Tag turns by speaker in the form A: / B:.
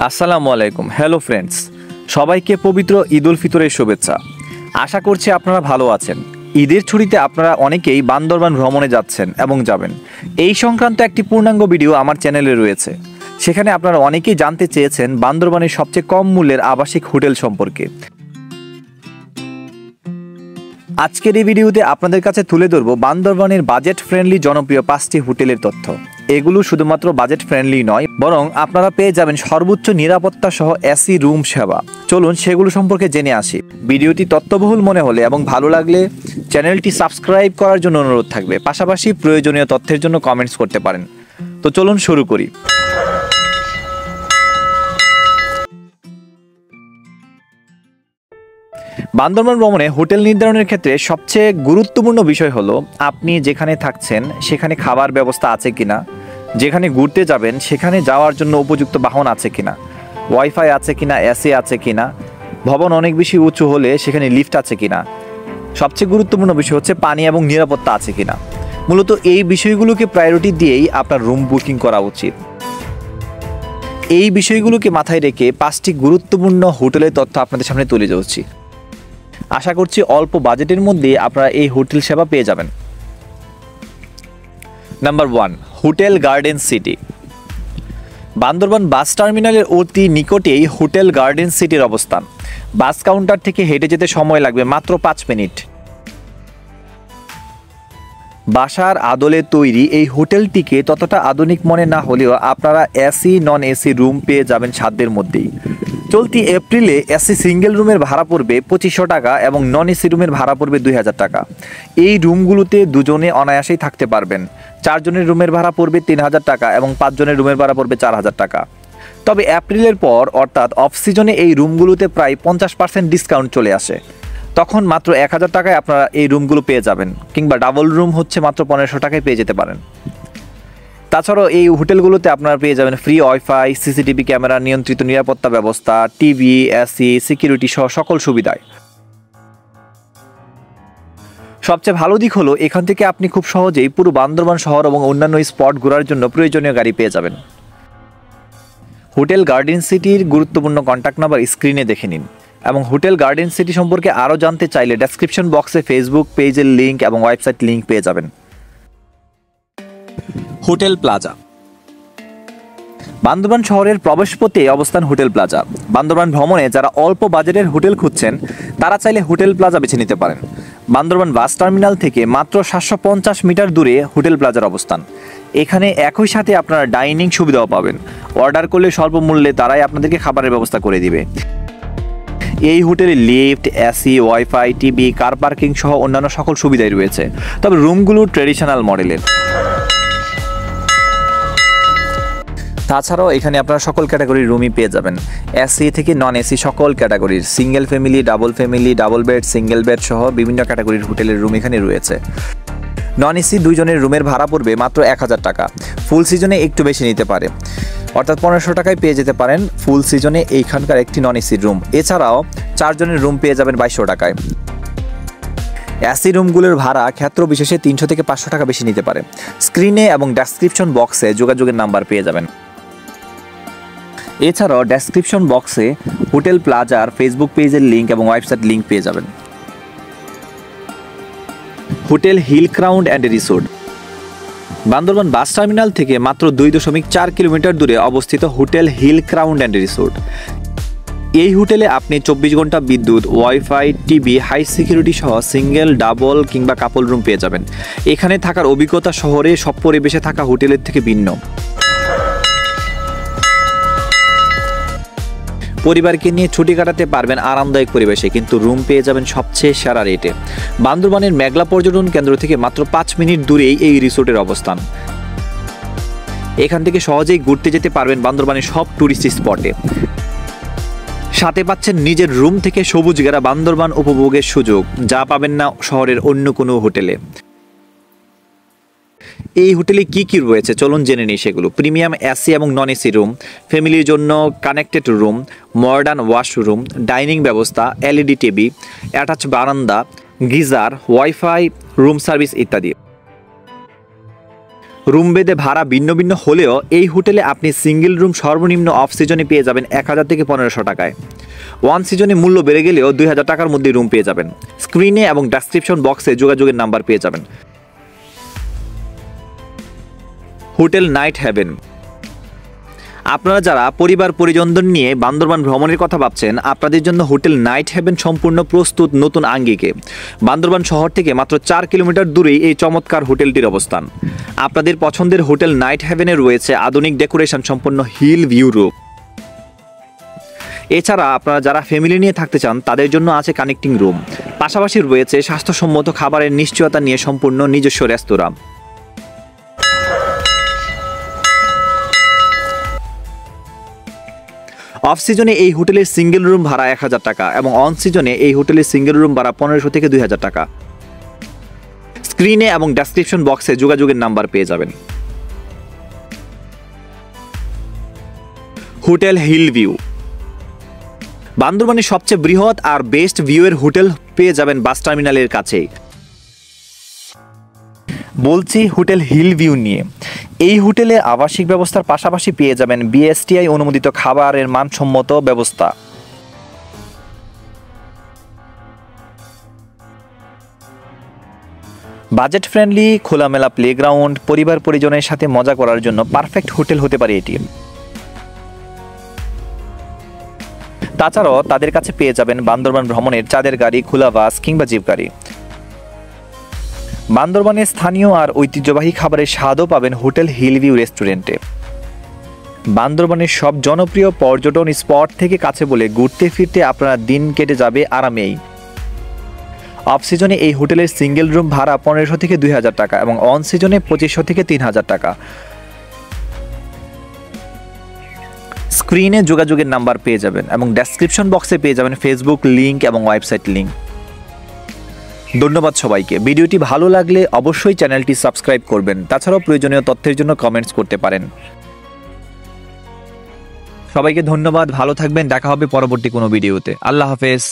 A: আসসালামু আলাইকুম। Hello friends, সবাইকে পবিত্র ঈদ উল ফিতরের শুভেচ্ছা। আশা করছি আপনারা ভালো আছেন। ঈদের ছুটিতে আপনারা অনেকেই বান্দরবান ভ্রমণে যাচ্ছেন এবং যাবেন। এই সংক্রান্ত একটি পূর্ণাঙ্গ ভিডিও আমার চ্যানেলে রয়েছে। সেখানে আপনারা অনেকেই জানতে চেয়েছেন বান্দরবানের সবচেয়ে কম মূল্যের আবাসিক হোটেল সম্পর্কে। আজকের এই ভিডিওতে আপনাদের কাছে তুলে ধরব বান্দরবানের বাজেট ফ্রেন্ডলি জনপ্রিয় 5টি হোটেলের তথ্য। এগুলো শুধুমাত্র বাজেট ফ্রেন্ডলি নয়, বরং আপনারা পেয়ে যাবেন সর্বোচ্চ নিরাপত্তা সহ এসি রুম সেবা। চলুন সেগুলো সম্পর্কে জেনে আসি। ভিডিওটি তথ্যবহুল মনে হলে এবং ভালো লাগলে চ্যানেলটি সাবস্ক্রাইব করার জন্য অনুরোধ থাকবে। পাশাপাশি প্রয়োজনীয় তথ্যের জন্য কমেন্টস করতে পারেন। তো চলুন শুরু করি। বান্দরবান ভ্রমণে হোটেল নির্ধারণের ক্ষেত্রে সবচেয়ে গুরুত্বপূর্ণ বিষয় হলো আপনি যেখানে থাকছেন সেখানে খাবার ব্যবস্থা আছে কিনা, যেখানে ঘুরতে যাবেন সেখানে যাওয়ার জন্য উপযুক্ত বাহন আছে কিনা, ওয়াইফাই আছে কিনা, এসি আছে কিনা, ভবন অনেক বেশি উঁচু হলে সেখানে লিফট আছে কিনা, সবচেয়ে গুরুত্বপূর্ণ বিষয় হচ্ছে পানি এবং নিরাপত্তা আছে কিনা। মূলত এই বিষয়গুলোকে প্রায়োরিটি দিয়েই আপনার রুম বুকিং করা উচিত। এই বিষয়গুলোকে মাথায় রেখে 5টি গুরুত্বপূর্ণ হোটেলের তথ্য আপনাদের সামনে তুলে ধরছি। আশা করছি অল্প বাজেটের মধ্যে আপনারা এই হোটেল সেবা পেয়ে যাবেন। Number 1, hotel garden city. Bandarban bus টার্মিনালের অতি নিকটেই হোটেল গার্ডেন সিটির অবস্থান। বাস কাউন্টার থেকে হেঁটে যেতে সময় লাগবে মাত্র 5 মিনিট। বাসার আদলে তৈরি এই হোটেলটিকে ততটা আধুনিক মনে না হলেও আপনারা এসি নন এসি রুম পেয়ে যাবেন সাধ্যের মধ্যেই। চলতি এপ্রিলে এসি সিঙ্গেল রুমের ভাড়া পড়বে 2500 টাকা এবং নন এসি রুমের ভাড়া পড়বে 2000 টাকা। এই রুমগুলোতে দুজনে অনায়াসেই থাকতে পারবেন। 4 জনের রুমের ভাড়া পড়বে 3000 টাকা এবং 5 জনের রুমের ভাড়া পড়বে 4000 টাকা। তবে এপ্রিলের পর অর্থাৎ অফ সিজনে এই রুমগুলোতে প্রায় 50% ডিসকাউন্ট চলে আসে। তখন মাত্র 1000 টাকায় আপনারা এই রুমগুলো পেয়ে যাবেন, কিংবা ডাবল রুম হচ্ছে মাত্র 1500 টাকায় পেয়ে যেতে পারেন। তাছাড়াও এই হোটেলগুলোতে আপনারা পেয়ে যাবেন ফ্রি ওয়াইফাই, সিসিটিভি ক্যামেরা, নিয়ন্ত্রিত নিরাপত্তা ব্যবস্থা, টিভি, এসি, সিকিউরিটি সহ সকল সুবিধায়। সবচেয়ে ভালো দিক হলো এখান থেকে আপনি খুব সহজেই পুরো বান্দরবান শহর এবং অন্যান্য স্পট ঘোরার জন্য প্রয়োজনীয় গাড়ি পেয়ে যাবেন। হোটেল গার্ডেন সিটির গুরুত্বপূর্ণ কন্ট্যাক্ট নাম্বার স্ক্রিনে দেখে নিন এবং হোটেল গার্ডেন সিটি সম্পর্কে আরও জানতে চাইলে ডেসক্রিপশন বক্সে ফেসবুক পেজের লিঙ্ক এবং ওয়েবসাইট লিঙ্ক পেয়ে যাবেন। Hotel plaza. বান্দরবান শহরের প্রবেশপথে অবস্থান হোটেল প্লাজা। বান্দরবান ভ্রমণে যারা অল্প বাজেটের হোটেল খুঁজছেন তারা চাইলে হোটেল প্লাজা বেছে নিতে পারেন। বান্দরবান বাস টার্মিনাল থেকে মাত্র 750 মিটার দূরে হোটেল প্লাজার অবস্থান। এখানে একই সাথে আপনারা ডাইনিং সুবিধাও পাবেন। অর্ডার করলে স্বল্প মূল্যে তারাই আপনাদেরকে খাবারের ব্যবস্থা করে দিবে। এই হোটেলে lift, AC, wifi, TV, car parking সহ অন্যান্য সকল সুবিধাই রয়েছে। তবে রুমগুলো ট্রেডিশনাল মডেলের। তাছাড়াও এখানে আপনারা সকল ক্যাটাগরির রুমই পেয়ে যাবেন। এসি থেকে নন এসি সকল ক্যাটাগরির, single family, double bed, single bed সহ বিভিন্ন ক্যাটাগরির হোটেলের রুম এখানে রয়েছে। নন এসি 2 জনের রুমের ভাড়া পড়বে মাত্র 1000 টাকা। ফুল সিজনে একটু বেশি নিতে পারে, অর্থাৎ 1500 টাকায় পেয়ে যেতে পারেন ফুল সিজনে এইখানকার একটি নন এসির রুম। এছাড়াও 4 জনের রুম পেয়ে যাবেন 2200 টাকায়। এসি রুমগুলোর ভাড়া ক্ষেত্র বিশেষে 300 থেকে 500 টাকা বেশি নিতে পারে। স্ক্রিনে এবং ডেসক্রিপশন বক্সে যোগাযোগের নাম্বার পেয়ে যাবেন। এছাড়াও ডেসক্রিপশন বক্সে হোটেল প্লাজার ফেসবুক পেজের লিঙ্ক এবং ওয়েবসাইট লিঙ্ক পেয়ে যাবেন। Hotel hill crown and resort. Bandarban bus terminal থেকে মাত্র 2.4 কিলোমিটার দূরে অবস্থিত hotel hill crown and resort. এই হোটেলে আপনি 24 ঘন্টা বিদ্যুৎ, ওয়াইফাই, টিভি, হাই সিকিউরিটি সহ সিঙ্গেল, ডাবল কিংবা কাপল রুম পেয়ে যাবেন। এখানে থাকার অভিজ্ঞতা শহরে সব পরিবেশে থাকা হোটেলের থেকে ভিন্ন। পরিবারকে নিয়ে ছুটি কাটাতে পারবেন আরামদায়ক পরিবেশে, কিন্তু রুম পেয়ে যাবেন সবচেয়ে সেরা রেটে। বান্দরবানের মেঘলা পর্যটন কেন্দ্র থেকে মাত্র 5 মিনিট দূরেই এই রিসোর্টের অবস্থান। এখান থেকে সহজেই ঘুরতে যেতে পারবেন বান্দরবানের সব টুরিস্ট স্পটে। সাথে পাচ্ছেন নিজের রুম থেকে সবুজ ঘেরা বান্দরবান উপভোগের সুযোগ, যা পাবেন না শহরের অন্য কোনো হোটেলে। এই হোটেলে কি কি রয়েছে চলুন জেনে নিই সেগুলো। প্রিমিয়াম এসি এবং নন এসি রুম, ফ্যামিলির জন্য connected room, modern washroom, dining ব্যবস্থা, এলইডি টিভি, অ্যাটাচ বারান্দা, গিজার, ওয়াইফাই, রুম সার্ভিস ইত্যাদি। রুম বেদে ভাড়া ভিন্ন ভিন্ন হলেও এই হোটেলে আপনি সিঙ্গেল রুম সর্বনিম্ন অফ সিজনে পেয়ে যাবেন 1000 থেকে 1500 টাকায়। ওয়ান সিজনে মূল্য বেড়ে গেলেও 2000 টাকার মধ্যে রুম পেয়ে যাবেন। স্ক্রিনে এবং ডেসক্রিপশন বক্সে যোগাযোগের নাম্বার পেয়ে যাবেন। Hotel night heaven. আপনারা যারা পরিবার পরিজনদের নিয়ে বান্দরবান ভ্রমণের কথা ভাবছেন, আপনাদের জন্য হোটেল নাইট হেভেন সম্পূর্ণ প্রস্তুত নতুন আঙ্গিকে। বান্দরবান শহর থেকে মাত্র 4 কিলোমিটার দূরেই এই চমৎকার হোটেলটির অবস্থান। আপনাদের পছন্দের হোটেল নাইট হেভেনে রয়েছে আধুনিক ডেকোরেশন সম্পন্ন হিল ভিউ রুম। এছাড়া আপনারা যারা ফ্যামিলি নিয়ে থাকতে চান তাদের জন্য আছে কানেক্টিং রুম। পাশাপাশি রয়েছে স্বাস্থ্যসম্মত খাবারের নিশ্চয়তা নিয়ে সম্পূর্ণ নিজস্ব রেস্তোরাঁ। অফ সিজনে এই হোটেলের সিঙ্গেল রুম ভাড়া 1000 টাকা এবং অন সিজনে এই হোটেলের সিঙ্গেল রুম ভাড়া 1500 থেকে 2000 টাকা। স্ক্রিনে এবং ডেসক্রিপশন বক্সে যোগাযোগের নাম্বার পেয়ে যাবেন। Hotel hill view. বান্দরবানের সবচেয়ে বৃহৎ আর বেস্ট ভিউয়ের হোটেল পেয়ে যাবেন বাস টার্মিনালের কাছেই। বলছি হোটেল হিল ভিউ নিয়ে। এই হোটেলে আবাসিক ব্যবস্থার পাশাপাশি পেয়ে যাবেন বিএসটিআই অনুমোদিত খাবারের মানসম্মত ব্যবস্থা। বাজেট ফ্রেন্ডলি, খোলামেলা প্লেগ্রাউন্ড, পরিবার পরিজনের সাথে মজা করার জন্য পারফেক্ট হোটেল হতে পারে এটি। তাছাড়াও তাদের কাছে পেয়ে যাবেন বান্দরবান ভ্রমণের চাঁদের গাড়ি, খোলা বাস কিংবা জিপ গাড়ি। বান্দরবানের স্থানীয় আর ঐতিহ্যবাহী খাবারের স্বাদও পাবেন হোটেল হিল ভিউ রেস্টুরেন্টে। বান্দরবানের সব জনপ্রিয় পর্যটন স্পট থেকে কাছে বলে ঘুরতে ফিরতে আপনার দিন কেটে যাবে আরামেই। অফ সিজনে এই হোটেলের সিঙ্গেল রুম ভাড়া 1500 থেকে 2000 টাকা এবং অন সিজনে 2500 থেকে 3000 টাকা। স্ক্রিনে যোগাযোগের নাম্বার পেয়ে যাবেন এবং ডেসক্রিপশন বক্সে পেয়ে যাবেন ফেসবুক লিংক এবং ওয়েবসাইট লিংক। ধন্যবাদ সবাইকে। ভিডিওটি ভালো লাগলে অবশ্যই চ্যানেলটি সাবস্ক্রাইব করবেন। তাছাড়াও প্রয়োজনীয় তথ্যের জন্য কমেন্টস করতে পারেন। সবাইকে ধন্যবাদ, ভালো থাকবেন। দেখা হবে পরবর্তী কোনো ভিডিওতে। আল্লাহ হাফেজ।